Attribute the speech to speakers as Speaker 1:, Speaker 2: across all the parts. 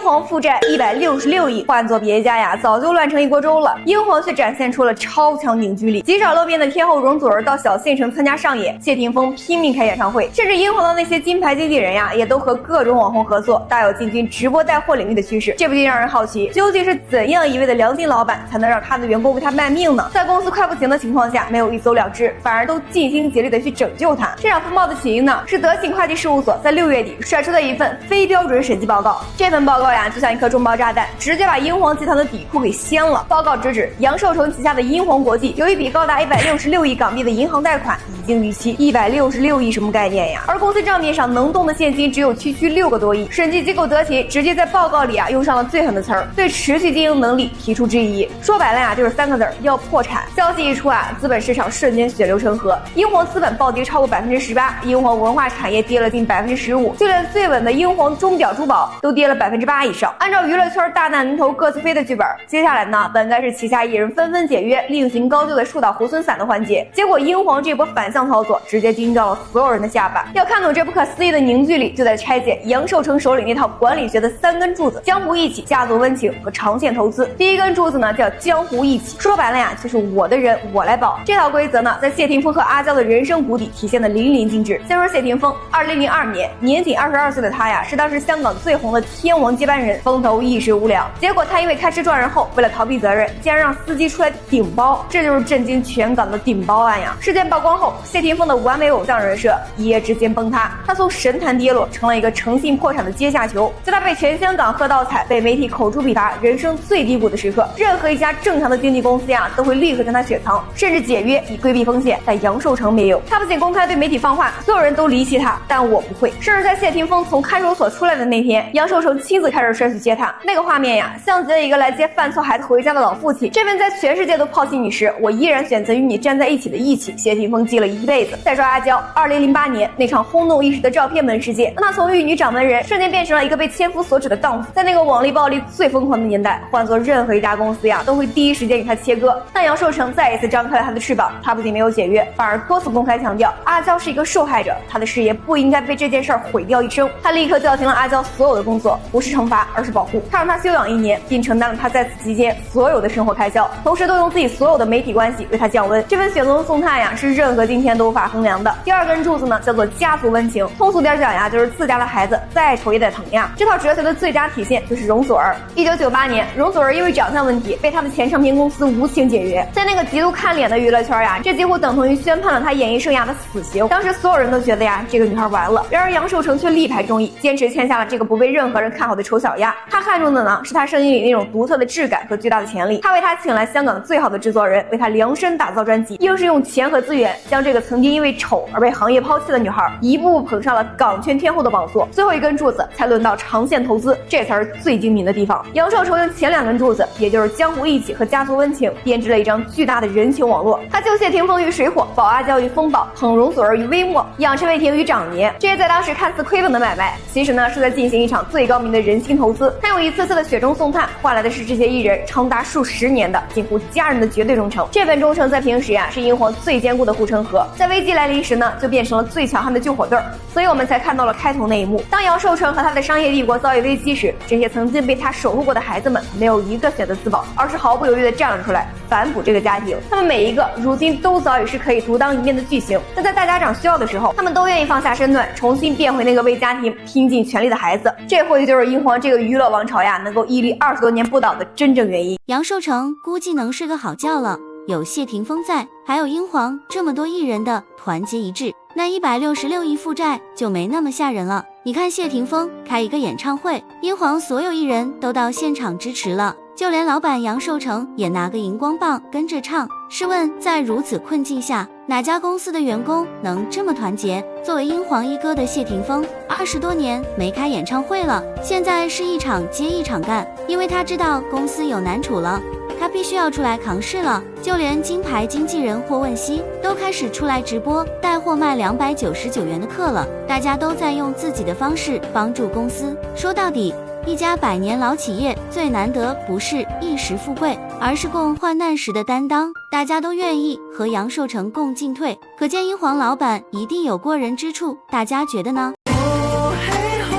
Speaker 1: 皇负债166亿，换做别家呀，早就乱成一锅粥了。英皇却展现出了超强凝聚力，极少露面的天后容祖儿到小县城参加上演，谢霆锋拼命开演唱会，甚至英皇的那些金牌经纪人呀，也都和各种网红合作，大有进军直播带货领域的趋势。这不禁让人好奇，究竟是怎样一位的良心老板才能让他的员工为他卖命呢？在公司快不行的情况下，没有一走了之，反而都尽心竭力的去拯救他。这场风暴的起因呢，是德信会计事务所在6月底甩出的一份非标准审计报告。这份报告呀，就像一颗中爆炸弹，直接把英皇集团的底裤给掀了。报告直指杨受成旗下的英皇国际有一笔高达166亿港币的银行贷款已经逾期。166亿什么概念呀？而公司账面上能动的现金只有区6个多亿。审计机构德勤直接在报告里用上了最狠的词儿，对持续经营能力提出质疑。说白了呀，就是3个字：要破产。消息一出资本市场瞬间血流成河，英皇资本暴跌超过18%，英皇文化产业跌了近15%，就连最稳的英皇钟表珠宝都跌了8%以上。按照娱乐圈大难临头各自飞的剧本，接下来呢，本该是旗下艺人纷纷解约，另行高就的树倒猢狲散的环节，结果英皇这波反向操作直接惊掉了所有人的下巴。要看懂这不可思议的凝聚力，就得拆解杨受成手里那套管理学的3根柱子：江湖义气、家族温情和长线投资。第一根柱子呢叫江湖义气，说白了呀，就是我的人我来保。这套规则呢，在谢霆锋和阿娇的人生谷底体现的淋漓尽致。先说谢霆锋，2002年年仅22岁的他呀，是当时香港最红的天王接班人，风头一时无两。结果他因为开车撞人后，为了逃避责任，竟然让司机出来顶包，这就是震惊全港的顶包案呀！事件曝光后，谢霆锋的完美偶像人设一夜之间崩塌，他从神坛跌落，成了一个诚信破产的阶下囚。在他被全香港喝倒彩，被媒体口诛笔伐，人生最低谷的时刻，任何一家正常的经纪公司呀，都会立刻将他雪藏，甚至解约以规避风险。但杨受成没有，他不仅公开对媒体放话，所有人都离弃他，但我不会。甚至在谢霆锋从看守所出来的那天，杨受成亲自开着车去接他，那个画面呀，像极了一个来接犯错孩子回家的老父亲。这份在全世界都抛弃你时，我依然选择与你站在一起的义气，谢霆锋记了一辈子。再说阿娇，2008年那场轰动一时的照片门事件，让她从玉女掌门人瞬间变成了一个被千夫所指的荡妇。在那个网力暴力最疯狂的年代，换做任何一家公司呀，都会第一时间与他切割。但杨受成再一次张开了他的翅膀，他不仅没有解约，反而多次公开强调阿娇是一个受害者，他的事业不应该被这件事毁掉一生。他立刻叫停了阿娇所有的工作，不是惩罚，而是保护。他让他休养1年，并承担了他在此期间所有的生活开销，同时动用自己所有的媒体关系为他降温。这份雪中送炭呀，是任何金钱都无法衡量的。第二根柱子呢，叫做家族温情。通俗点讲呀，就是自家的孩子再丑也得疼呀。这套哲学的最佳体现就是容祖儿。1998年，容祖儿因为长相问题被他的前唱片公司无情解约。在那个极度看脸的娱乐圈呀，这几乎等同于宣判了他演艺生涯的死刑。当时所有人都觉得呀，这个女孩完了。然而杨受成却力排众议，坚持签下了这个不被任何人看好的丑小鸭。他看中的呢，是他声音里那种独特的质感和巨大的潜力。他为他请来香港最好的制作人，为他量身打造专辑，硬是用钱和资源将这个曾经因为丑而被行业抛弃的女孩一步步捧上了港圈天后的宝座。最后一根柱子才轮到长线投资，这才是最精明的地方。杨受成用前2根柱子，也就是江湖义气和家族温情，编织了一张巨大的人情网络。他救谢霆锋于水火，保阿娇于风暴，捧容祖儿于微末，养陈伟霆于长年。这些在当时看似亏本的买卖，其实呢是在进行一场最高明的人心投资。他用一次次的雪中送炭，换来的是这些艺人长达数10年的近乎家人的绝对忠诚。这份忠诚在平时呀，是英皇最坚固的护城河，在危机来临时呢，就变成了最强悍的救火队。所以我们才看到了开头那一幕，当杨受成和他的商业帝国遭遇危机时，这些曾经被他守护过的孩子们没有一个选择自保，而是毫不犹豫地站了出来反哺这个家庭。他们每一个如今都早已是可以独当一面的巨星，但在大家长需要的时候，他们都愿意放下身段，重新变回那个为家庭拼尽全力的孩子。这或许就是英皇这个娱乐王朝呀能够屹立20多年不倒的真正原因。
Speaker 2: 杨受成估计能睡个好觉了，有谢霆锋在，还有英皇这么多艺人的团结一致，那166亿负债就没那么吓人了。你看谢霆锋开一个演唱会，英皇所有艺人都到现场支持了，就连老板杨受成也拿个荧光棒跟着唱。试问在如此困境下，哪家公司的员工能这么团结？作为英皇一哥的谢霆锋20多年没开演唱会了，现在是一场接一场干，因为他知道公司有难处了，他必须要出来扛事了。就连金牌经纪人霍汶希都开始出来直播带货卖299元的课了，大家都在用自己的方式帮助公司。说到底，一家100年老企业最难得不是一时富贵，而是共患难时的担当，大家都愿意和杨受成共进退，可见英皇老板一定有过人之处，大家觉得呢？哦嘿吼，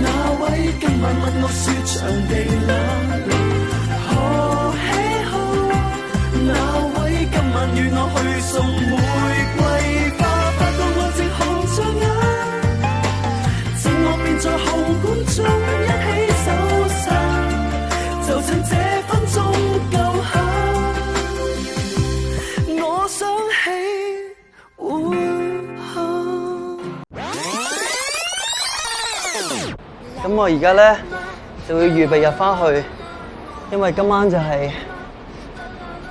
Speaker 2: 那位
Speaker 3: 晚問我說場地冷，何喜好？哪位今晚與我去送玫瑰花？發覺我直紅着眼，剩我便在紅館中一起手散，就趁這分鐘夠下，我想起會
Speaker 4: 咁我而家咧就要預備入翻去，因為今晚就係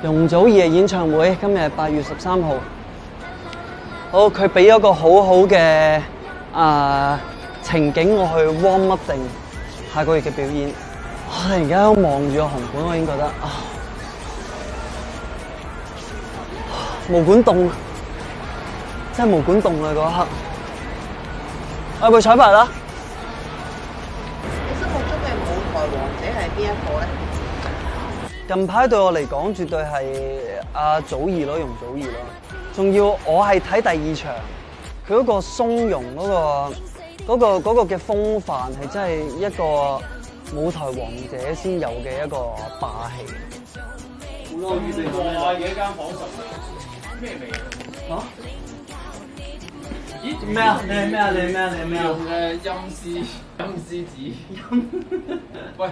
Speaker 4: 容祖兒嘅演唱會，今日係8月13號。好，佢俾咗個好好嘅情景，我去 warm up 定下個月嘅表演。我突然間望住個紅館，我已經覺得毛管凍，真係毛管凍啦嗰刻。我去彩排啦。
Speaker 5: 邊一個咧？
Speaker 4: 近排對我嚟講，絕對係阿祖兒咯，容祖兒咯。仲要我係睇第2場，佢嗰個鬆容嗰個嘅風範係真係一個舞台王者先有嘅一個霸氣。好啦，預備過嘅一間房10咩味啊？咦？咩啊？你係咩啊？你係咩啊？你係咩啊？
Speaker 6: 用嘅陰絲紙。喂！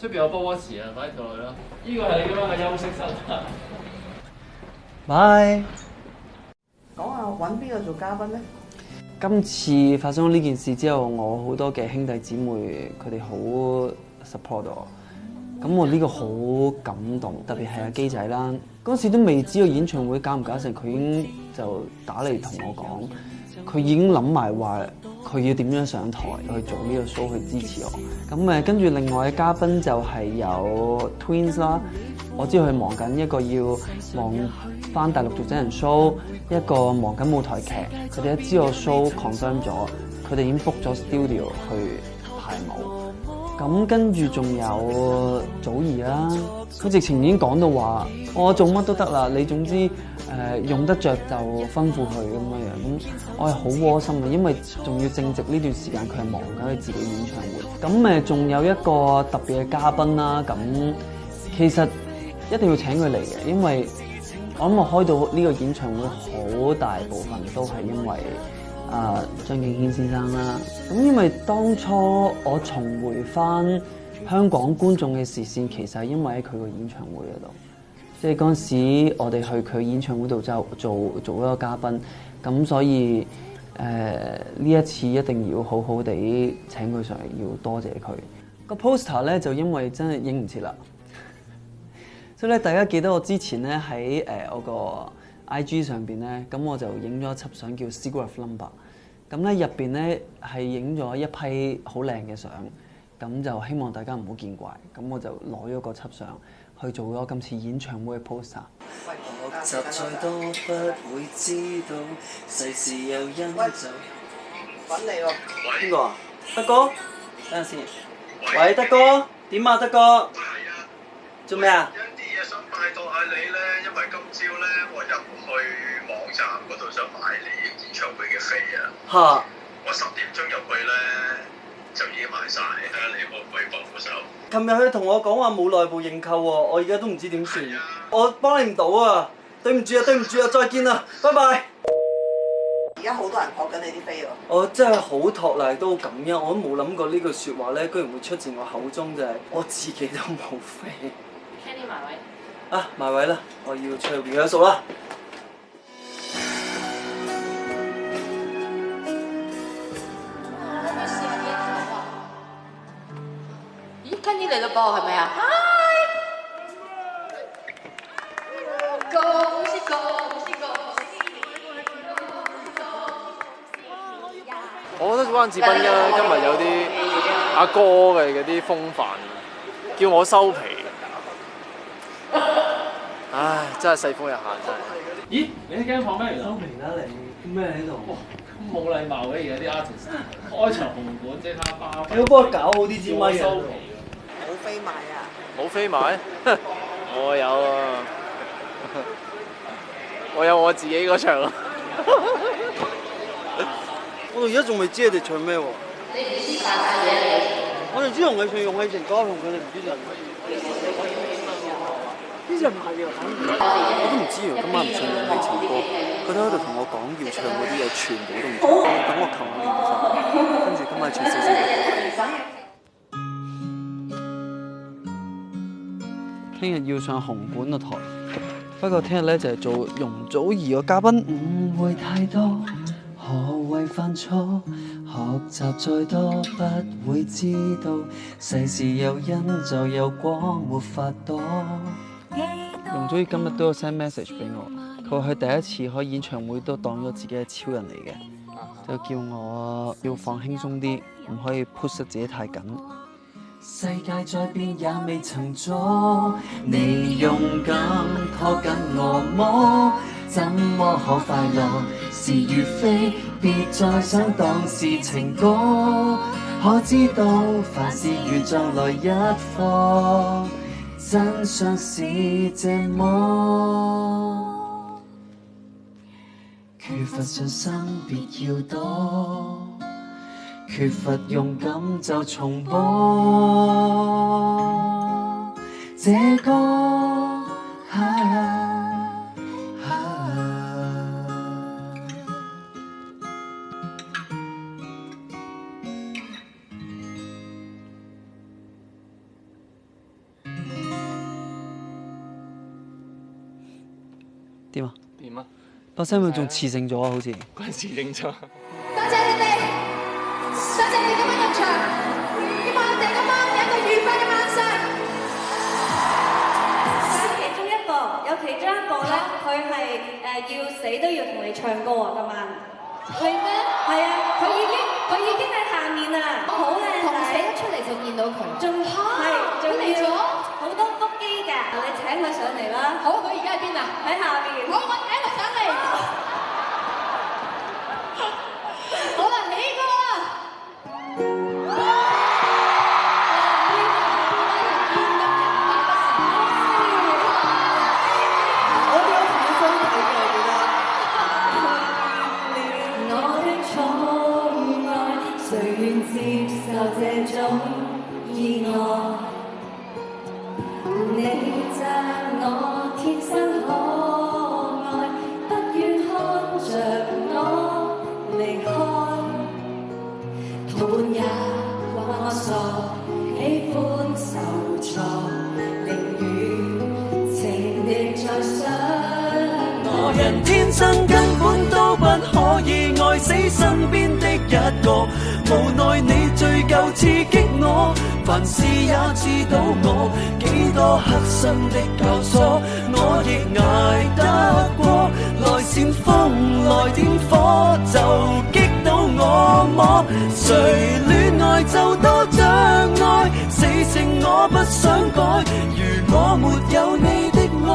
Speaker 6: 出邊有波波池啊，快啲過嚟啦！呢個係你咁樣嘅休息室。
Speaker 4: 拜。
Speaker 5: 講下揾邊個做嘉賓咧？
Speaker 4: 今次發生咗呢件事之後，我好多嘅兄弟姊妹佢哋好 support 我，咁我呢個好感動，特別係阿基仔啦。嗰時都未知道演唱會搞唔搞成，佢已經就打嚟同我講，佢已經諗埋話佢要點樣上台去做呢個 show 去支持我。咁跟住另外嘅嘉賓就係有 Twins 啦，我知道佢忙緊一個要忙翻大陸做真人 show， 一個忙緊舞台劇，佢哋一知我 show confirm 咗，佢哋已經 book 咗 studio 去排舞。咁跟住仲有祖兒啦，佢直情已經講到話，我做乜都得啦，你總之用得着就吩咐佢咁樣。咁我係好窩心嘅，因為仲要正值呢段時間佢係忙緊佢自己演唱會。咁仲有一個特別嘅嘉賓啦，咁其實一定要請佢嚟嘅，因為我諗我開到呢個演唱會好大部分都係因為張敬軒先生啦。咁因為當初我重回翻香港觀眾嘅視線，其實係因為喺佢個演唱會嗰度，即係嗰陣時我哋去佢演唱會度就做一個嘉賓，咁所以呢一次一定要好好地請佢上嚟，要多謝佢。個 poster 咧就因為真係影唔切啦，所以咧大家記得我之前咧喺我個 IG 上邊咧，咁我就影咗一輯相叫 Secret of Number。咁咧入邊咧係影咗一批好靚嘅相，咁就希望大家唔好見怪。咁我就攞咗個輯相去做咗今次演唱會嘅 poster。
Speaker 3: 學習再多不會知道，世事有因就
Speaker 5: 揾你喎。
Speaker 4: 邊個啊？德哥？等陣先。喂，德哥，點啊，德哥？做咩啊？
Speaker 7: 有啲嘢想拜託下你咧，因為今朝咧我入去網站嗰度想買你演唱會嘅飛啊。
Speaker 4: 嚇！
Speaker 7: 我10點鐘入去咧就已經買晒，睇下你可唔可以幫我手？
Speaker 4: 琴日佢同我講話冇內部認購喎，我而家都唔知點算。我幫你唔到啊！對唔住啊，對唔住啊，再見啦，拜拜。
Speaker 5: 而家好多人撲緊你啲飛喎。
Speaker 4: 我真係好托賴都好感恩，我都冇諗過呢句説話咧，居然會出自我口中，就係我自己都冇飛。
Speaker 8: Candy 埋位。
Speaker 4: 啊，埋位啦！我要出去變咗數啦。
Speaker 8: 咦 ，Candy 嚟啦噃，係咪啊？
Speaker 6: 我覺得關智斌今日有啲阿哥嘅嗰啲風範，叫我收皮。唉，真係世風日下真係。咦？你喺間房咩嚟㗎？
Speaker 4: 收皮啦你，咩喺度？
Speaker 6: 哇，咁冇禮貌嘅而家啲 artist，開場紅館即刻包。
Speaker 4: 你要幫我搞好啲支咪
Speaker 6: 收皮。
Speaker 5: 冇飛買啊！
Speaker 6: 冇飛買？我有啊，我有我自己嗰場啊。
Speaker 4: 我而家仲未知你哋唱咩喎？我哋知同佢唱勇氣情歌，同佢哋唔知就呢隻唔係嘅，我都唔知喎。今晚唔唱勇氣情歌，佢都喺度同我講要唱嗰啲嘢，全部都唔唱。等我求下緣分，跟住今晚唱少少。聽日要上紅館個台，不過聽日咧就係做容祖兒個嘉賓。誤會太多，何謂犯錯？學習再多，不會知道世事有因就有果，沒法躲。容祖兒今日都有 send message 俾我，佢話佢第一次開演唱會都當咗自己係超人嚟嘅，就叫我要放輕鬆啲，唔可以 push 得自己太緊。世界再變也未曾阻，你勇敢拖緊我麼？怎麼可快樂？是與非，別再想當是情歌。可知道凡事如像來一課，真相是這麼。缺乏信心別要躲，缺乏勇敢就重播這歌。點啊？
Speaker 6: 點啊？
Speaker 4: 把聲咪仲磁性咗啊，好似。
Speaker 6: 關磁性咗。
Speaker 9: 多謝你哋，多謝你今晚入場，希望我哋今晚有一個愉快嘅晚上。
Speaker 10: 其中一個咧，佢係要死都要同你唱歌啊！今晚
Speaker 9: 係咩？
Speaker 10: 係啊，佢已經喺下面啦，好靚仔，
Speaker 9: 死得出嚟就見到佢，
Speaker 10: 仲嚟咗好多腹肌㗎，你請佢上嚟啦。
Speaker 9: 好，佢而家喺邊啊？
Speaker 10: 喺下邊。
Speaker 9: 好，我請佢上嚟。好啦，呢個
Speaker 10: 接受這種意外，你讚我天生可愛，不願看着我離開，同伴也話我傻，喜歡受挫，寧願情敵在相愛。
Speaker 3: 人天生根本都不可以愛死身邊的一個，無奈你最舊刺激我，凡事也知道我幾多黑心的教唆，我亦捱得過。來煽風來點火，就擊到我麼？誰戀愛就多障礙，死性我不想改。如果沒有你的愛，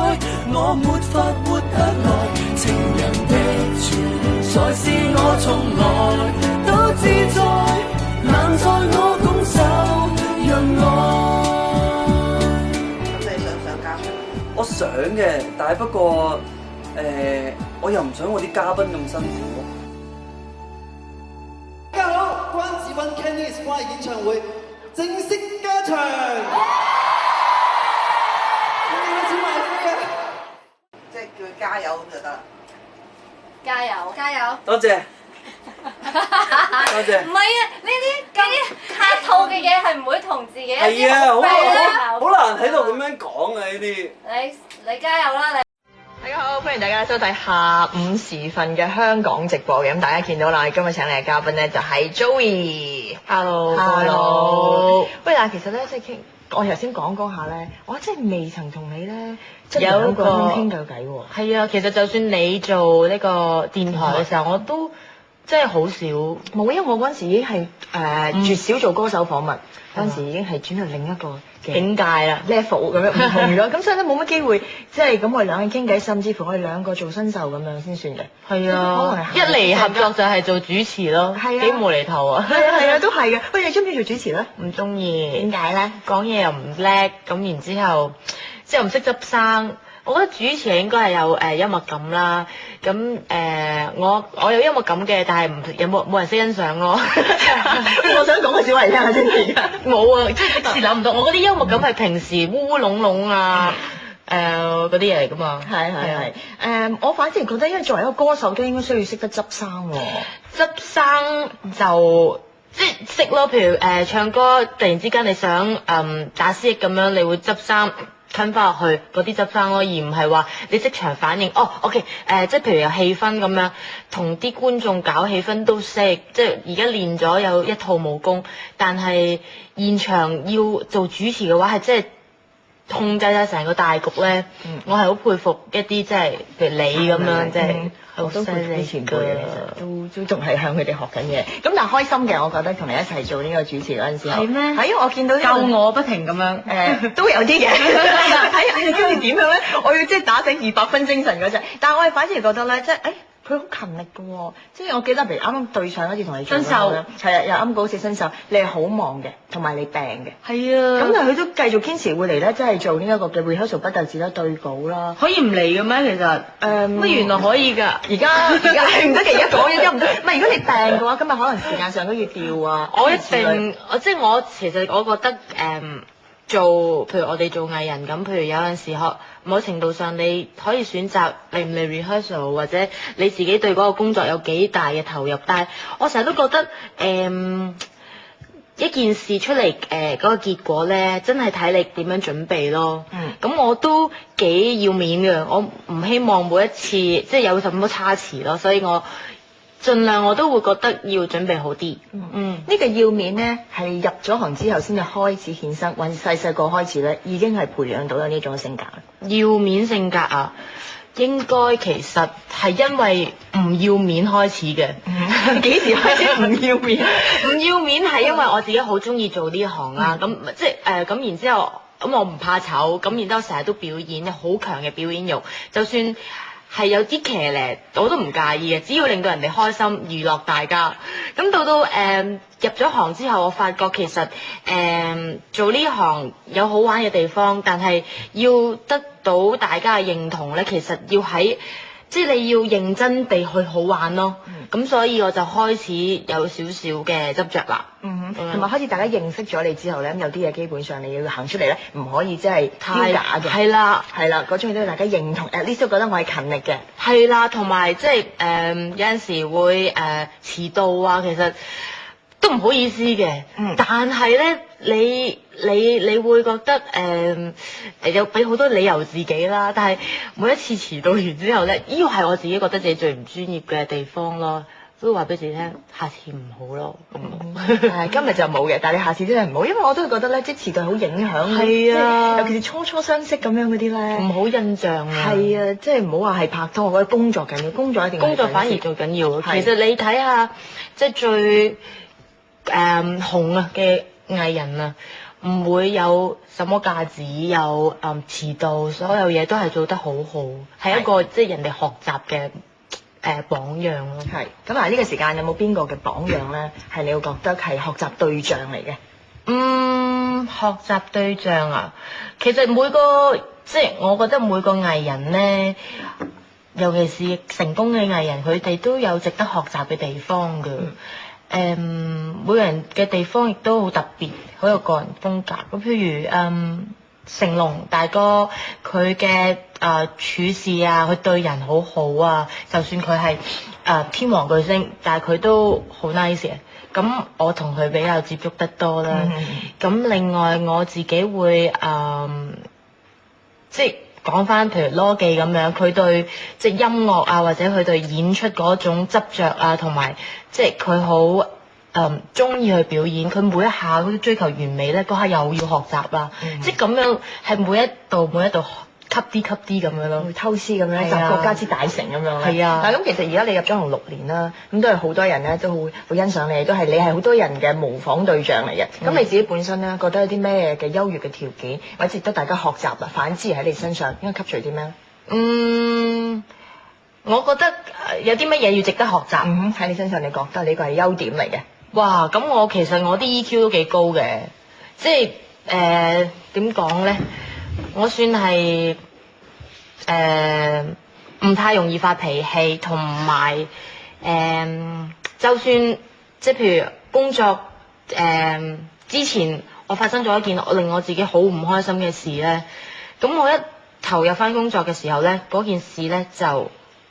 Speaker 3: 我沒法活得來。情人的存在是我從來都自在，難在我拱手讓愛。
Speaker 5: 咁你想唔想嘉賓？
Speaker 4: 我想嘅，但係不過我又唔想我啲嘉賓咁辛苦。
Speaker 11: 大家好，關智斌 Candice 花演唱會正式加場。
Speaker 5: 即係叫佢加油咁就得啦。
Speaker 8: 加油，加油！
Speaker 4: 多謝，多謝。
Speaker 8: 唔係啊，呢啲客套嘅嘢係唔會同自己一
Speaker 4: 係啊，
Speaker 8: 啲
Speaker 4: 好難喺度咁樣講啊呢啲。
Speaker 8: 你加油啦你！
Speaker 12: 大家好，歡迎大家收睇下午時分嘅香港直播嘅。咁大家見到啦，今日請嚟嘅嘉賓咧就係 Joey。Hello。喂，但係其實咧，即係傾，我頭先講下咧，我真係未曾同你咧，即係兩個傾夠偈喎。係啊，其實就算你做呢個電台嘅時候，我都真係好少冇，因為我嗰陣時已經係絕少做歌手訪問，嗰陣時已經係轉去另一個境界啦 level 咁樣唔同咗，咁所以咧冇乜機會，即係咁我哋兩個傾偈，甚至乎我哋兩個做新秀咁樣先算嘅。係啊，一嚟合作就係做主持咯，幾無厘頭啊！係啊，都係嘅。喂，你中唔中意做主持咧？唔中意。點解咧？講嘢又唔叻，咁然之後即係唔識執生。我覺得主持應該係有幽默感啦。咁我有幽默感嘅，但係有冇人識欣賞咯。
Speaker 13: 我想講個小維聽下先而家。
Speaker 12: 冇啊，即係即時諗唔到。我覺得幽默感係平時烏烏籠籠啊。嗰啲嘢嚟噶嘛，
Speaker 13: 係我反而覺得，因為作為一個歌手都應該需要識得執生喎。
Speaker 12: 執生就即係識咯，譬如唱歌，突然之間你想打思噎咁樣，你會執生吞翻落去嗰啲執生咯，而唔係話你即場反應。OK， 即係譬如有氣氛咁樣，同啲觀眾搞氣氛都識，即係而家練咗有一套武功，但係現場要做主持嘅話係即係。控制晒成個大局咧，我係好佩服一啲即係譬如你咁樣，即係
Speaker 13: 好犀利前輩嘅，其實都仲係向佢哋學緊嘢。咁但係開心嘅，我覺得同你一齊做呢個主持嗰陣時候，係咩？係因為我見到
Speaker 12: 救我不停咁樣，
Speaker 13: 都有啲嘅。睇跟住點樣咧？我要即係打醒200分精神嗰隻。但係我係反而覺得咧，即係佢好勤力嘅喎，即係我記得譬如啱啱對上一次同你做新秀，係啊，又啱嗰次新秀，你係好忙嘅，同埋你病嘅，係啊，咁但係佢都繼續堅持會嚟咧，即係做呢一個嘅 rehearsal 不特止啦，對稿啦，
Speaker 12: 可以唔嚟嘅咩？其實乜原來可以㗎？而家
Speaker 13: 係唔得嘅，而家講咗唔得。唔係如果你病嘅話，今日可能時間上都要調啊。
Speaker 12: 我一定，即係我其實我覺得做譬如我哋做藝人咁，譬如有陣時某程度上你可以選擇嚟唔嚟 rehearsal， 或者你自己對嗰個工作有幾大嘅投入，但係我成日都覺得一件事出嚟嗰個結果咧，真係睇你點樣準備咯。咁我都幾要面嘅，我唔希望每一次即係有咁多差池咯，所以我盡量我都會覺得要準備好啲。
Speaker 13: 呢個要面咧係入咗行之後先至開始衍生，或者細個開始咧已經係培養到有呢種性格。
Speaker 12: 要面性格啊，應該其實係因為唔要面開始嘅。
Speaker 13: 幾時開始唔要面？
Speaker 12: 唔要面係因為我自己好中意做呢行啦。咁即係咁然之後，咁我唔怕醜，咁然之後成日都表演，有好強嘅表演欲，就算係有啲騎呢，我都唔介意嘅，只要令到人哋開心，娛樂大家。咁到入咗行之後，我發覺其實做呢行有好玩嘅地方，但係要得到大家嘅認同咧，其實要喺即係你要認真地去好玩咯。咁所以我就開始有少少嘅執着啦。
Speaker 13: 同埋開始大家認識咗你之後咧，有啲嘢基本上你要行出嚟咧，唔可以即係虛假嘅。係啦，嗰種嘢都要大家認同。at least 都覺得我係勤力嘅。
Speaker 12: 係啦，同埋即係有陣時會遲到啊，其實都唔好意思嘅。但係咧，你會覺得有俾好多理由自己啦。但係每一次遲到完之後咧，呢個係我自己覺得自己最唔專業嘅地方咯。都話俾自己聽，下次唔好咯。
Speaker 13: 今日就冇嘅，但係你下次真係唔好，因為我都覺得咧，即係遲到好影響。係啊，尤其是初相識咁樣嗰啲咧，
Speaker 12: 唔好印象啊。
Speaker 13: 係啊，即係唔好話係拍拖，我覺得工作緊要，工作一定。
Speaker 12: 工作反而最緊要。其實你睇下，即係最紅啊嘅藝人啊，唔會有什麼架子，有遲到，所有嘢都係做得好好，係一個即係人哋學習嘅。榜樣咯，
Speaker 13: 係咁啊！呢個時間有冇邊個嘅榜樣咧？係你會覺得係學習對象嚟嘅？
Speaker 12: 學習對象啊，其實每個即係我覺得每個藝人咧，尤其是成功嘅藝人，佢哋都有值得學習嘅地方㗎。每個人嘅地方亦都好特別，好有個人風格。咁譬如成龍大哥佢嘅處事啊，佢對人好好啊，就算佢係天王巨星，但係佢都好 nice 嘅。咁我同佢比較接觸得多啦。咁另外我自己會即係講返譬如羅記咁樣，佢對即係音樂啊，或者佢對演出嗰種執着啊，同埋即係佢好中意去表演，佢每一下都追求完美咧，嗰下又要學習啦。即係咁樣係每一度吸啲咁樣咯，會偷師咁樣，集國家之大成咁樣。係啊，但係咁其實而家你入咗行6年啦，咁都係好多人咧都會欣賞你，都係你係好多人嘅模仿對象嚟嘅。咁你自己本身咧覺得有啲咩嘅優越嘅條件，或者值得大家學習啦？反之喺你身上應該吸取啲咩？我覺得有啲乜嘢要值得學習？
Speaker 13: 喺你身上你覺得呢個係優點嚟嘅？
Speaker 12: 哇！咁其實我啲 EQ 都幾高嘅，即係點講咧？我算係唔太容易發脾氣，同埋就算即係譬如工作之前我發生咗一件令我自己好唔開心嘅事咧，咁我一投入翻工作嘅時候咧，嗰件事咧就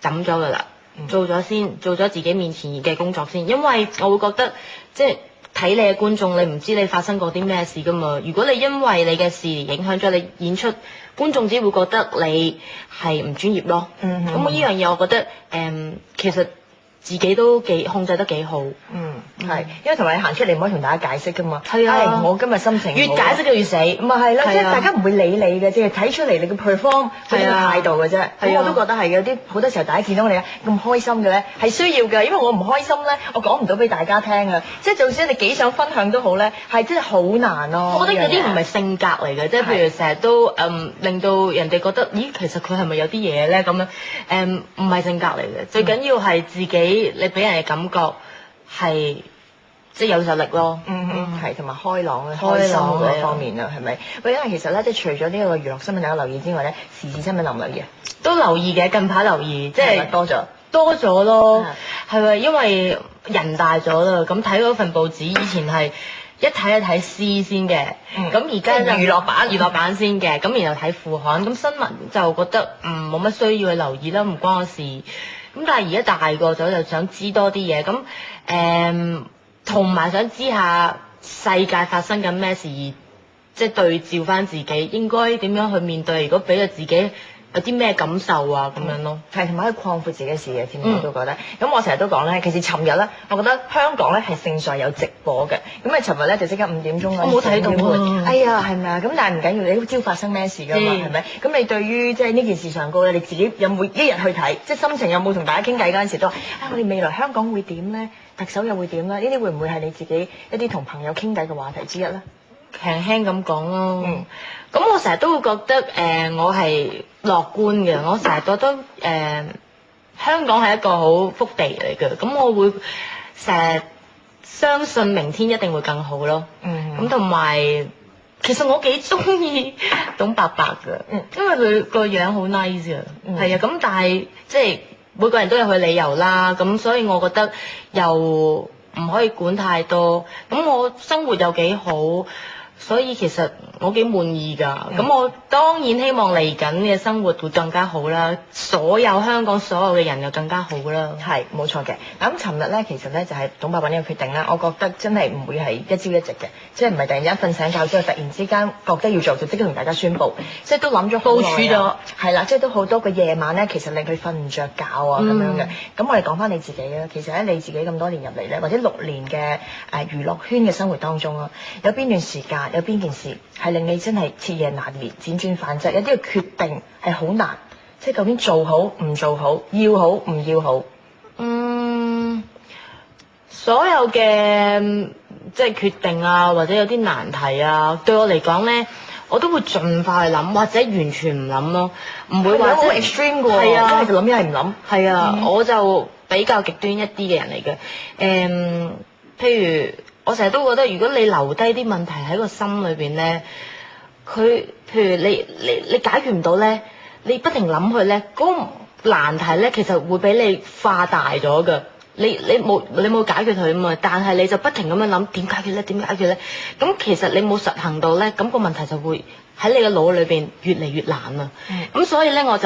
Speaker 12: 抌咗㗎啦，做咗先，做咗自己面前嘅工作先，因為我會覺得即係睇你嘅觀眾，你唔知你發生過啲咩事㗎嘛。如果你因為你嘅事影響咗你演出，觀眾只會覺得你係唔專業咯。咁呢樣嘢我覺得其實自己都控制得幾好。
Speaker 13: 係，因為同埋你行出嚟唔可以同大家解釋㗎嘛。
Speaker 12: 係啊，
Speaker 13: 我今日心情
Speaker 12: 越解釋就越死。
Speaker 13: 唔係咯，即係大家唔會理你嘅，淨係睇出嚟你嘅 perform 嗰啲態度嘅啫。咁我都覺得係嘅，有啲好多時候大家見到我哋咁開心嘅咧，係需要嘅，因為我唔開心咧，我講唔到俾大家聽啊。即係就算你幾想分享都好咧，係真係好難咯。
Speaker 12: 我覺得嗰啲唔係性格嚟嘅，即係譬如成日都令到人哋覺得，咦，其實佢係咪有啲嘢咧咁樣？唔係性格嚟嘅，最緊要係自己你俾人嘅感覺係。即係有實力咯，
Speaker 13: 係同埋開朗咧，開心嗰方面啦，係咪？喂，因為其實咧，即係除咗呢個娛樂新聞大家留意之外咧，時事新聞留唔留意啊？
Speaker 12: 都留意嘅，近排留意，即係
Speaker 13: 多咗
Speaker 12: 咯，係咪？因為人大咗啦，咁睇嗰份報紙，以前係一睇就睇詩先嘅，咁而家就娛樂版先嘅，咁然後睇副刊，咁新聞就覺得冇乜需要去留意啦，唔關我事。咁但係而家大個咗，就想知多啲嘢，咁同埋想知下世界發生緊咩事，即係對照翻自己應該點樣去面對。如果俾咗自己有啲咩感受啊咁樣咯，
Speaker 13: 係同埋可以擴闊自己嘅視野添，我都覺得。咁我成日都講咧，其實尋日咧，我覺得香港咧係盛賽有直播嘅。咁啊，尋日咧就即刻5點鐘啦。
Speaker 12: 我冇睇到啊！
Speaker 13: 哎呀，係咪啊？咁但係唔緊要，你都知發生咩事㗎嘛？係咪？咁你對於即係呢件事上高咧，你自己有冇一日去睇？即係心情有冇同大家傾偈嗰陣時都話我哋未來香港會點咧？特首又會點咧？呢啲會唔會係你自己一啲同朋友傾偈嘅話題之一咧？
Speaker 12: 輕輕咁講咯。咁我成日都會覺得我係樂觀嘅。我成日覺得香港係一個好福地嚟嘅。咁我會成日相信明天一定會更好咯。咁同埋其實我幾中意董伯伯㗎，因為佢個樣好 nice 㗎。係啊，咁但係即係每個人都有佢理由啦。咁所以我覺得又唔可以管太多。咁我生活又幾好。所以其實我幾滿意㗎，咁我當然希望嚟緊嘅生活會更加好啦，香港所有嘅人又更加好啦。
Speaker 13: 係冇錯嘅。咁尋日咧，其實咧就係董伯伯呢個決定啦，我覺得真係唔會係一朝一夕嘅，即係唔係突然間瞓醒覺之後突然之間覺得要做就即刻同大家宣佈，即係都諗咗好耐，部署咗，係啦，即係都好多個夜晚咧，其實令佢瞓唔着覺啊咁樣嘅。咁我哋講翻你自己啦，其實喺你自己咁多年入嚟咧，或者6年嘅娛樂圈嘅生活當中啊，有邊段時間？有邊件事係令你真係徹夜難眠、輾轉反側？有啲嘅決定係好難，即係究竟做好唔做好，要好唔要好？
Speaker 12: 所有嘅即係決定啊，或者有啲難題啊，對我嚟講咧，我都會盡快去諗，或者完全唔諗咯，唔會話
Speaker 13: 好 extreme 嘅喎。係啊，一係就諗，一係唔諗。係啊，
Speaker 12: 我就比較極端一啲嘅人嚟嘅。譬如我成日都覺得，如果你留低啲問題喺個心裏邊咧，譬如你解決唔到咧，你不停諗佢咧，嗰個難題咧，其實會俾你化大咗㗎。你冇解決佢啊嘛，但係你就不停咁樣諗點解決咧？點解決咧？咁其實你冇實行到咧，咁個問題就會喺你嘅腦裏邊越嚟越難啊。咁所以咧，我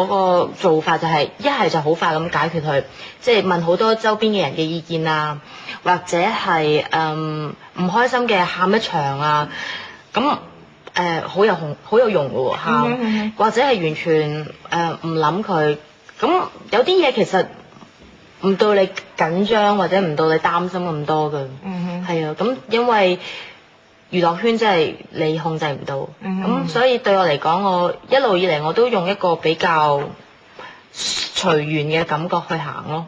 Speaker 12: 個做法就係一係就好快咁解決佢，即係問好多周邊嘅人嘅意見啊，或者係唔開心嘅喊一場啊，咁好有用嘅喎喊，或者係完全唔諗佢。咁有啲嘢其實唔到你緊張或者唔到你擔心咁多嘅，係啊，咁因為娛樂圈真係你控制唔到，咁所以對我嚟講，我一路以嚟我都用一個比較隨緣嘅感覺去行咯。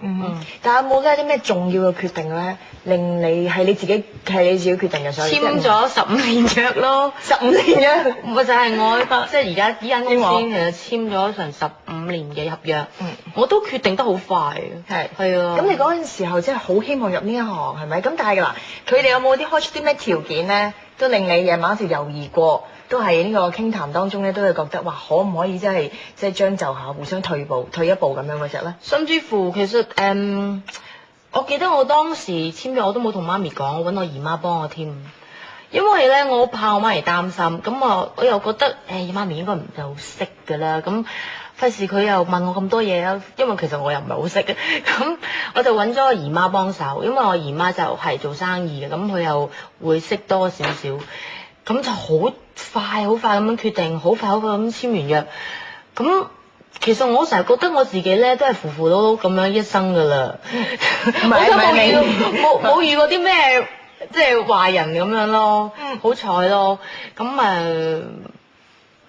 Speaker 13: 但係有冇啲咩重要嘅決定咧，令你係你自己決定嘅？所以
Speaker 12: 簽咗15年約咯
Speaker 13: ，15年約，
Speaker 12: 咪就係我即係而家依間公司其實簽咗成15年嘅合約，我都決定得好快嘅。係啊。
Speaker 13: 咁你嗰陣時候真係好希望入呢一行係咪？咁但係嗱，佢哋有冇啲開出啲咩條件咧？都令你夜晚一直猶豫過，都係呢個傾談當中咧，都會覺得哇，可唔可以即係將就下，互相退一步咁樣嗰隻咧？
Speaker 12: 甚至乎其實我記得我當時簽約我都冇同媽咪講，我揾我姨媽幫我添。因為咧，我怕我媽咪擔心，咁我又覺得媽咪應該唔係好識㗎啦，咁費事佢又問我咁多嘢啊，因為其實我又唔係好識嘅，咁我就揾咗我姨媽幫手，因為我姨媽就係做生意嘅，咁佢又會識多少少，咁就好快咁樣決定，好快咁簽完約，咁其實我成日覺得我自己咧都係符符碌碌咁樣一生㗎啦，我都冇遇過啲咩。即係壞人咁樣咯，好彩咯，咁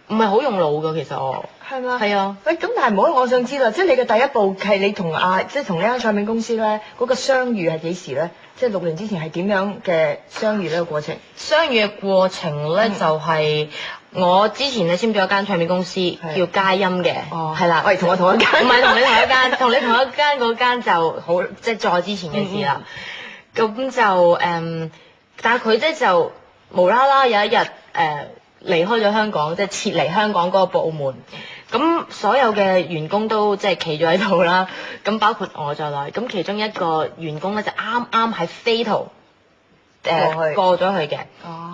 Speaker 12: 唔係好用腦噶，其實我
Speaker 13: 係嘛？
Speaker 12: 係啊，
Speaker 13: 喂，咁但係唔好，我想知道，即係你嘅第一步係你同即係同呢間唱片公司咧嗰個相遇係幾時咧？即係6年之前係點樣嘅相遇呢個過程？
Speaker 12: 相遇嘅過程咧就係我之前咧簽咗一間唱片公司叫佳音嘅，係啦，
Speaker 13: 喂，同我同一間，
Speaker 12: 唔係同你同一間，同你同一間嗰間就好，即係再之前嘅事啦。咁就但係佢咧就無啦啦有一日離開咗香港，即係撤離香港嗰個部門。咁所有嘅員工都即係企咗喺度啦，咁包括我在內。咁其中一個員工咧就啱啱喺飛圖過咗去嘅。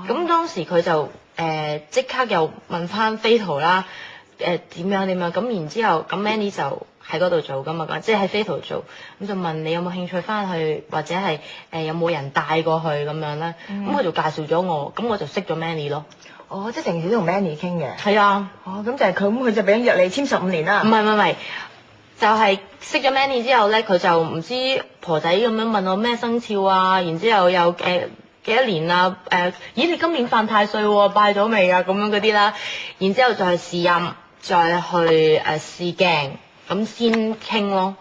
Speaker 12: 咁當時佢就即刻又問翻飛圖啦，點樣咁，然之後咁 Manny 就喺嗰度做噶嘛，即係喺飛圖做，咁就問你有冇興趣翻去，或者係有冇人帶過去咁樣咧？咁佢就介紹咗我，咁我就識咗 Manny 咯。
Speaker 13: 哦，即係成時都同 Manny 傾嘅。
Speaker 12: 係啊。
Speaker 13: 哦，咁就係佢，咁佢就俾約你簽15年啦。
Speaker 12: 唔係，就係識咗 Manny 之後咧，佢就唔知婆仔咁樣問我咩生肖啊，然之後又幾多年啊？咦，你今年犯太歲喎，拜咗未啊？咁樣嗰啲啦，然之後再去試音，再去試鏡。咁先傾咯。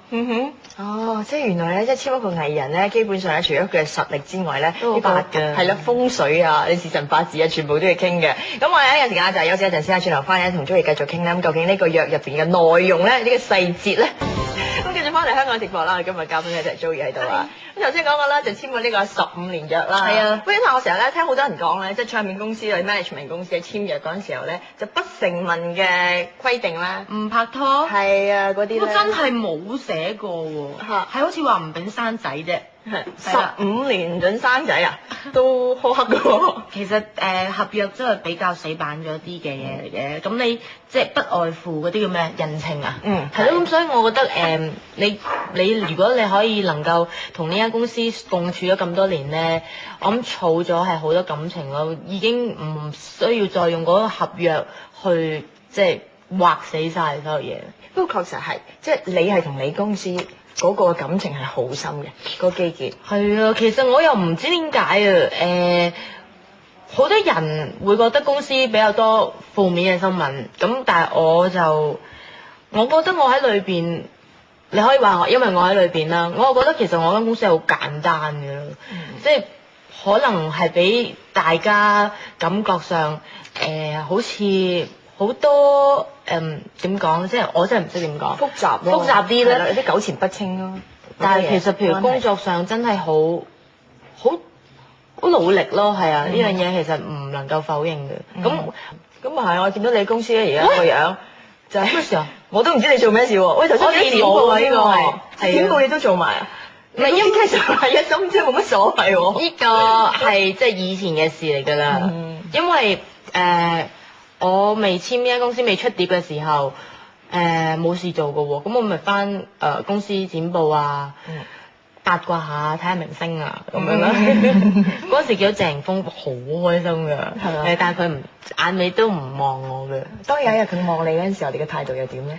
Speaker 13: 哦，即係原來咧，即係簽一個藝人咧，基本上咧，除咗佢嘅實力之外咧，
Speaker 12: 都好白㗎。
Speaker 13: 係啦，風水啊，你時辰八字啊，全部都要傾嘅。咁我哋有時間就休息一陣先，轉頭翻嚟同 Joey 繼續傾啦。咁究竟呢個約入邊嘅內容咧，呢個細節咧，咁繼續翻嚟香港直播啦。今日嘉賓咧就係 Joey 喺度啊。咁頭先講過啦，就簽過呢個15年約啦。係啊。不過我成日咧聽好多人講咧，即係唱片公司或者 management 公司喺簽約嗰陣時候咧，就不成文嘅規定啦，
Speaker 12: 唔拍拖。
Speaker 13: 係啊，嗰啲咧。
Speaker 12: 我真係冇寫過喎，係好似話唔俾生仔啫。
Speaker 13: 15年唔準生仔啊，都苛刻㗎喎。
Speaker 12: 其實合約真係比較死板咗啲嘅嘢嚟嘅，咁你即係不外乎嗰啲叫咩人情啊，係咯，咁所以我覺得你如果你可以能夠同呢間公司共處咗咁多年咧，我諗儲咗係好多感情咯，已經唔需要再用嗰個合約去即係劃死曬所有嘢。
Speaker 13: 不過確實係，即係你係同你公司嗰個感情係好深嘅，嗰個基結。
Speaker 12: 係啊，其實我又唔知點解啊，好多人會覺得公司比較多負面嘅新聞，咁但係我覺得我喺裏邊，你可以話因為我喺裏邊啦，我覺得其實我間公司係好簡單嘅，即係可能係俾大家感覺上好似好多點講，即係我真係唔識點講，複雜啲咧，
Speaker 13: 有啲糾纏不清咯。
Speaker 12: 但係其實譬如工作上真係好努力咯，係啊，呢樣嘢其實唔能夠否認嘅。
Speaker 13: 咁啊係，我見到你公司咧而家個樣就係咩事啊？我都唔知你做咩事喎。喂，頭先你點報啊？呢個係點報你都做埋啊？
Speaker 12: 唔係，因為
Speaker 13: 其實係一心即係冇乜所謂喎。
Speaker 12: 呢個係即係以前嘅事嚟㗎啦。因為我未簽呢間公司未出碟嘅時候，冇事做㗎喎，咁我咪返公司剪報啊，八卦下睇下明星啊咁樣啦。嗰時見到謝霆鋒好開心㗎，但係佢唔眼尾都唔望我嘅。
Speaker 13: 當有一日佢望你嗰陣時候，你嘅態度又點咧？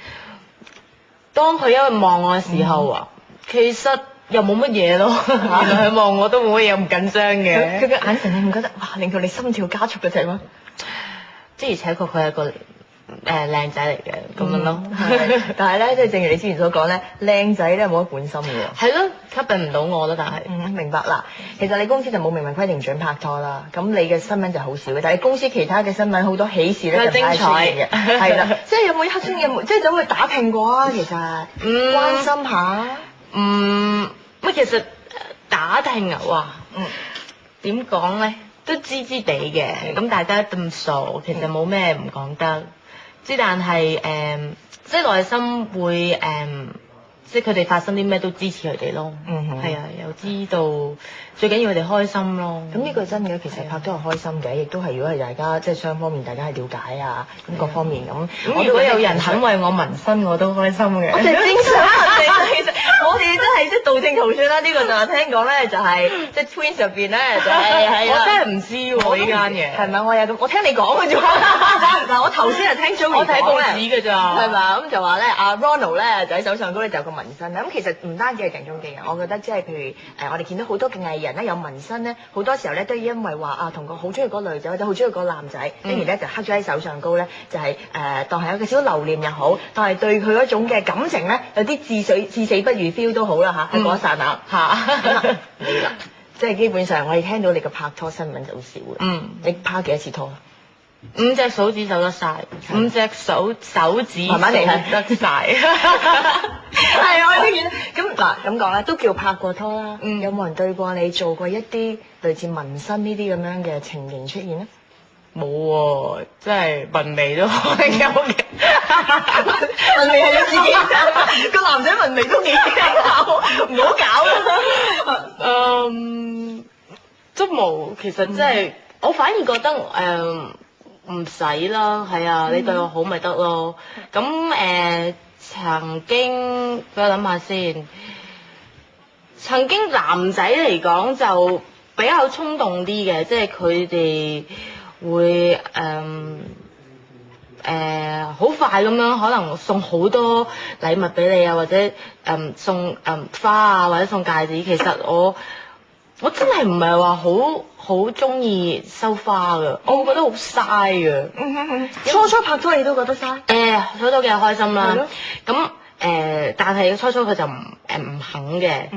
Speaker 12: 當佢因為望我嘅時候啊，其實又冇乜嘢咯。原來佢望我都冇乜嘢咁緊張嘅。
Speaker 13: 佢嘅眼神你唔覺得哇令到你心跳加速嘅啫咩？
Speaker 12: 即而且確佢係個靚仔嚟嘅咁樣咯。
Speaker 13: 但係咧，即係正如你之前所講咧，靚仔咧冇得本心嘅。
Speaker 12: 係咯，吸引唔到我咯，但係。
Speaker 13: 明白啦。其實你公司就冇明文規定唔準拍拖啦。咁你嘅新聞就好少嘅，但係公司其他嘅新聞好多喜事咧就精彩嘅。係啦，即係有冇黑中有冇，即係有冇打聽過啊？其實關心下。
Speaker 12: 乜其實打聽啊？哇！點講咧？都知知地嘅，咁大家咁熟，其實冇咩唔講得，即但係即係內心會即係佢哋發生啲咩都支持佢哋咯，係啊，又知道最緊要佢哋開心咯。
Speaker 13: 咁呢個真嘅，其實拍都係開心嘅，亦都係如果係大家即係雙方面大家係了解啊，咁各方面咁。
Speaker 12: 咁如果有人肯為我紋身，我都開心嘅。
Speaker 13: 我哋正常，其實我哋真係即係道聽途說啦。呢個就係聽講咧，就係即係 Twins 入邊咧，就係
Speaker 12: 我真係唔知喎呢間嘢。
Speaker 13: 係咪？我有咁，我聽你講嘅啫。嗱，我頭先係聽 Joey
Speaker 12: 我睇報紙嘅咋。
Speaker 13: 係嘛？咁就話咧，阿 Ronald 咧就喺手上高咧就有個紋身啦。咁其實唔單止係鄭中基嘅，我覺得即係譬如我哋見到好多嘅藝人咧有紋身咧，好多時候咧都因為話同個好中意嗰個女仔或者好中意嗰個男仔，跟住咧就刻咗喺手上高咧，就係當係一個小留念又好，當係對佢嗰種嘅感情咧有啲至死不渝 feel 都好啦嚇，喺嗰一剎那嚇。你啦，即係基本上我哋聽到你嘅拍拖新聞就好少嘅。你拍幾多次拖
Speaker 12: ？5隻手指數得晒，5隻手指
Speaker 13: 慢慢嚟
Speaker 12: 得晒。
Speaker 13: 係啊，我都見到。咁嗱咁講咧，都叫拍過拖啦。有冇人對過你做過一啲類似紋身呢啲咁樣嘅情形出現咧？
Speaker 12: 冇喎，即係紋眉都可以有嘅。
Speaker 13: 紋眉係你自己個男仔紋眉都幾搞，唔好搞啦。
Speaker 12: 都冇，其實真係我反而覺得唔使啦，係啊，你對我好咪得咯。咁曾經俾我諗下先，曾經男仔嚟講就比較衝動啲嘅，即係佢哋會好快咁樣可能送好多禮物俾你啊，或者送花啊，或者送戒指。其實我真係唔係話好中意收花㗎，我會覺得好嘥㗎。
Speaker 13: 初拍拖你都覺得嘥？
Speaker 12: 初初幾開心啦。咁但係初初佢就唔肯嘅。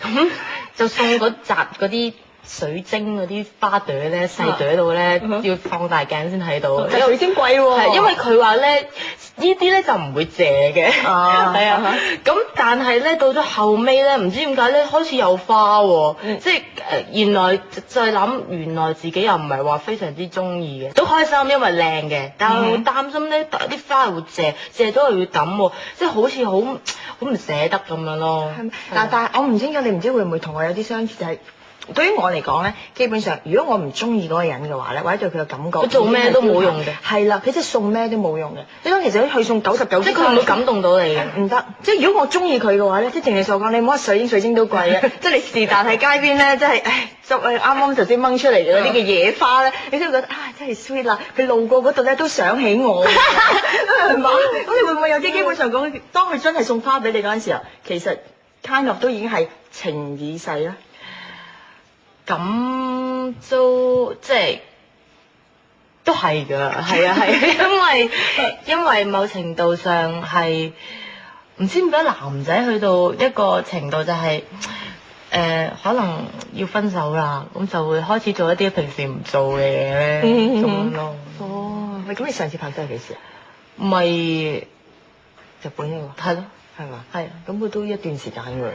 Speaker 12: 咁就送嗰扎嗰啲水晶嗰啲花朵咧，細朵到咧要放大鏡先睇到。
Speaker 13: 水晶貴喎。
Speaker 12: 係因為佢話咧呢啲咧就唔會謝嘅。係啊。咁但係咧到咗後尾咧，唔知點解咧開始有花喎。即係原來再諗，原來自己又唔係話非常之中意嘅，都開心因為靚嘅，但係好擔心咧啲花係會謝都係要抌喎，即係好似好唔捨得咁樣咯。
Speaker 13: 但係我唔清楚，你唔知會唔會同我有啲相似，就係對於我嚟講咧，基本上如果我唔中意嗰個人嘅話咧，或者對佢嘅感覺，
Speaker 12: 佢做咩都冇用嘅。係
Speaker 13: 啦，佢即係送咩都冇用嘅。你講其實佢送99，
Speaker 12: 即係佢唔會感動到你嘅。
Speaker 13: 唔得，即係如果我中意佢嘅話咧，即係正如所講，你唔好話水晶都貴啊，即係你是但喺街邊咧，即係執啱啱頭先掹出嚟嘅嗰啲嘅野花咧，你都會覺得真係 sweet 啦。佢路過嗰度咧都想起我，係嘛？咁你會唔會有啲基本上講，當佢真係送花俾你嗰陣時候，其實 kind of 都已經係情已逝啦？
Speaker 12: 咁都即係都係㗎，係啊係，因為某程度上係唔知點解男仔去到一個程度就係可能要分手啦，咁就會開始做一啲平時唔做嘅嘢咧，咁樣咯。
Speaker 13: 哦，喂，咁你上次拍拖係幾時啊？
Speaker 12: 唔係
Speaker 13: 日本嗰個？
Speaker 12: 係咯，
Speaker 13: 係嘛？
Speaker 12: 係。
Speaker 13: 咁佢都一段時間㗎。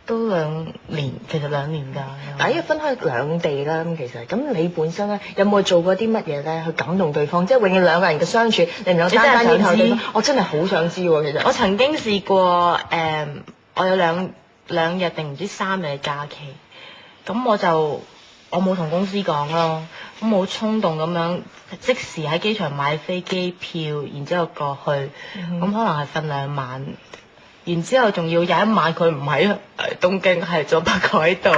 Speaker 12: 都2年，其實2年㗎。
Speaker 13: 但係因為分開兩地啦，咁其實咁你本身咧有冇做過啲乜嘢咧去感動對方？即係永遠兩個人嘅相處，你唔有單單呢頭對方？我真係好想知喎，其實。
Speaker 12: 我曾經試過我有兩日定唔知3日嘅假期，咁我冇同公司講咯，咁好衝動咁樣即時喺機場買飛機票，然之後過去，咁可能係瞓2晚。然之後仲要有一晚佢唔喺東京，係咗北海道，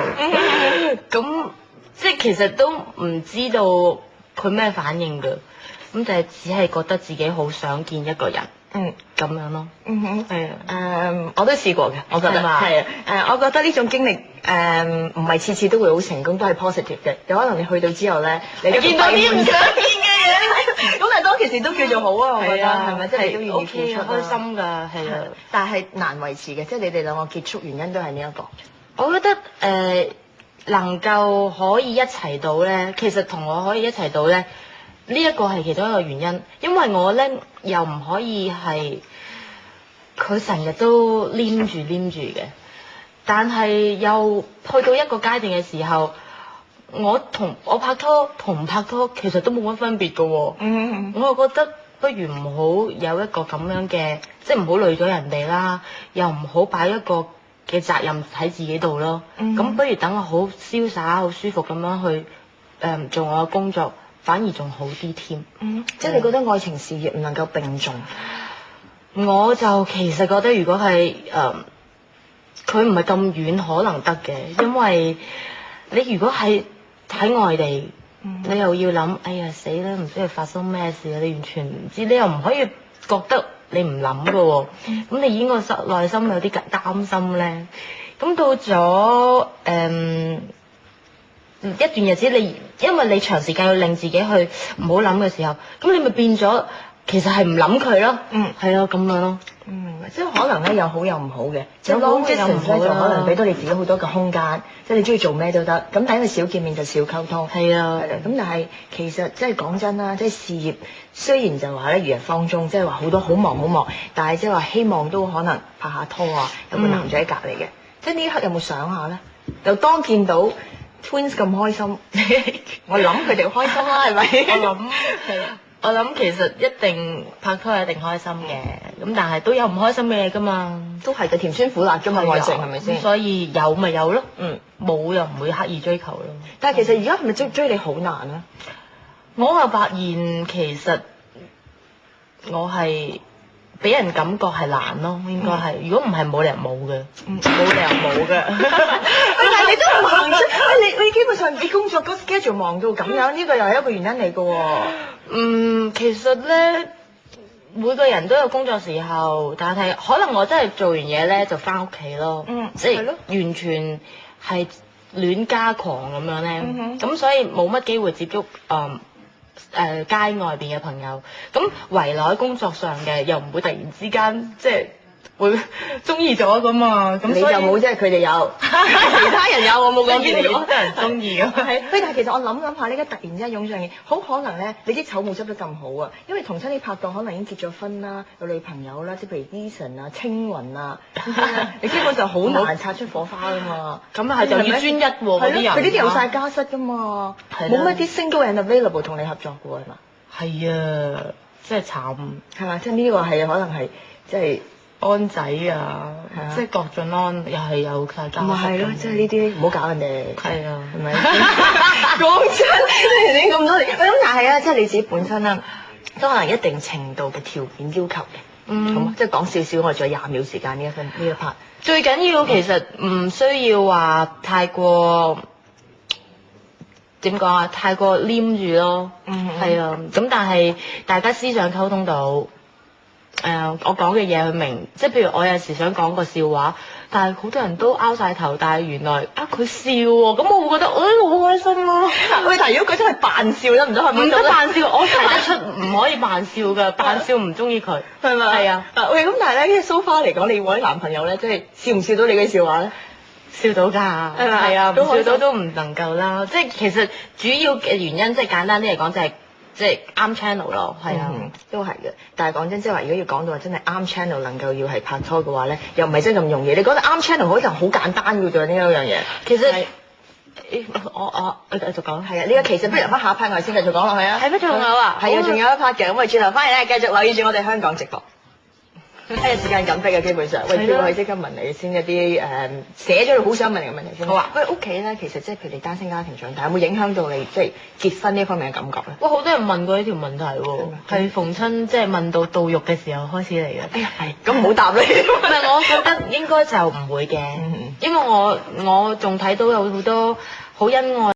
Speaker 12: 咁即係其實都唔知道佢咩反應㗎，咁就係只係覺得自己好想見一個人，咁樣咯。係啊，
Speaker 13: 我都試過嘅，我覺得係啊，我覺得呢種經歷唔係次次都會好成功，都係 positive 嘅。有可能你去到之後咧，你
Speaker 12: 見到啲唔想見嘅嘢，
Speaker 13: 咁但係當其時都叫做好啊，我覺得係咪？即係都願意付出，
Speaker 12: 開心㗎，係啊。
Speaker 13: 但係難維持嘅，即係你哋兩個結束原因都係呢一個。
Speaker 12: 我覺得能夠可以一齊到咧，其實同我可以一齊到咧，呢一個係其中一個原因，因為我咧又唔可以係佢成日都黏住嘅，但係又去到一個階段嘅時候，我同我拍拖同唔拍拖其實都冇乜分別㗎喎。我又覺得不如唔好有一個咁樣嘅，即係唔好累咗人哋啦，又唔好擺一個嘅責任喺自己度咯。咁不如等我好瀟灑、好舒服咁樣去做我嘅工作，反而仲好啲添。
Speaker 13: 即係你覺得愛情事業唔能夠並重？
Speaker 12: 我就其實覺得如果係佢唔係咁遠可能得嘅，因為你如果係喺外地，你又要諗，哎呀死啦，唔知佢發生咩事啊！你完全唔知，你又唔可以覺得你唔諗㗎喎。咁你已經個內心有啲擔心咧。咁到咗一段日子，因為你長時間要令自己去唔好諗嘅時候，咁你咪變咗其實係唔諗佢咯。係啊，咁樣咯。
Speaker 13: 即係可能咧有好有唔好嘅，即係
Speaker 12: 有好
Speaker 13: long distance 咧就可能俾到你自己好多嘅空間，即係你中意做咩都得。咁但係少見面就少溝通。
Speaker 12: 係啊，
Speaker 13: 咁但係其實即係講真啦，即係事業雖然就話咧如日方中，即係話好多好忙好忙，但係即係話希望都可能拍下拖啊，有個男仔隔離嘅。即係呢一刻有冇想下咧？又當見到 Twins 咁開心，我諗佢哋開心啦，係咪？
Speaker 12: 我諗其實一定拍拖係一定開心嘅，咁但係都有唔開心嘅嘢噶嘛，
Speaker 13: 都係嘅，甜酸苦辣噶嘛，愛情係咪先？
Speaker 12: 所以有咪有咯，冇又唔會刻意追求咯。
Speaker 13: 但係其實而家係咪追你好難啊？
Speaker 12: 我又發現其實我係俾人感覺係難咯，應該係。如果唔係冇理由冇嘅，冇理由冇嘅。
Speaker 13: 但係你都唔行出，你基本上你工作嗰 schedule 忙到咁樣，呢個又係一個原因嚟嘅喎。
Speaker 12: 其實咧，每個人都有工作時候，但係可能我真係做完嘢咧就翻屋企咯。即係完全係戀家狂咁樣咧。咁所以冇乜機會接觸街外邊嘅朋友。咁圍內喺工作上嘅又唔會突然之間即係會中意咗噶嘛。咁
Speaker 13: 你就冇，即係佢哋有，其他人有，我冇講邊
Speaker 12: 好多人中意啊。
Speaker 13: 係，但係其實我諗下，呢家突然之間湧上嘅，好可能咧，你啲醜冇執得咁好啊，因為同親啲拍檔可能已經結咗婚啦，有女朋友啦，即係譬如 Eason 啊、青雲啊，你基本上好難擦出火花噶嘛。
Speaker 12: 咁啊係就要專一喎嗰啲人，
Speaker 13: 佢呢啲有晒家室噶嘛，冇乜啲 single and available 同你合作嘅喎係嘛？
Speaker 12: 係啊，真係慘
Speaker 13: 係嘛？即係呢個係可能係即係。
Speaker 12: 安仔啊，即係郭晉安又係有晒家室。咪
Speaker 13: 係咯，即係呢啲唔好搞人哋。
Speaker 12: 係啊，
Speaker 13: 係咪？講真，你咁多年，咁但係啊，即係你自己本身啦，都可能一定程度嘅條件要求嘅。好，即係講少少，我哋仲有20秒時間呢一 part。
Speaker 12: 最緊要其實唔需要話太過點講啊，太過黏住咯。係啊，咁但係大家思想溝通到。我講嘅嘢佢明，即係譬如我有時想講個笑話，但係好多人都拗晒頭，但係原來佢笑喎，咁我會覺得好開心咯。
Speaker 13: 喂，但係如果佢真係扮笑得唔得？
Speaker 12: 唔得扮笑，我睇得出唔可以扮笑㗎，扮笑唔中意佢，
Speaker 13: 係咪？係啊。喂，咁但係咧，so far嚟講，你揾男朋友咧，即係笑唔笑到你嘅笑話咧？
Speaker 12: 笑到㗎，係咪？係啊，唔笑到都唔能夠啦。即係其實主要嘅原因，即係簡單啲嚟講就係。即係啱 channel 咯，係啊，
Speaker 13: 都係嘅。但係講真，即係話如果要講到話真係啱 channel 能夠要係拍拖嘅話咧，又唔係真係咁容易。你覺得啱 channel 好似好簡單嘅啫呢一樣嘢。
Speaker 12: 其實我繼續講。
Speaker 13: 係啊，呢個其實不如留翻下一 part 我哋先繼續講落去啊。
Speaker 12: 係咩仲有啊？
Speaker 13: 係啊，仲有一 part 嘅。咁我哋轉頭翻嚟咧，繼續留意住我哋香港直播。時間緊迫嘅基本上，喂，叫我即刻問你先一啲寫咗好想問你嘅問題先。好啊。喂，屋企咧其實即係譬如你單親家庭長大，有冇影響到你即係結婚呢方面嘅感覺咧？
Speaker 12: 哇，好多人問過呢條問題喎，係逢親即係問到到肉嘅時候開始嚟嘅。
Speaker 13: 哎呀，係，咁唔好答你。
Speaker 12: 唔係，我覺得應該就唔會嘅，因為我仲睇到有好多好恩愛。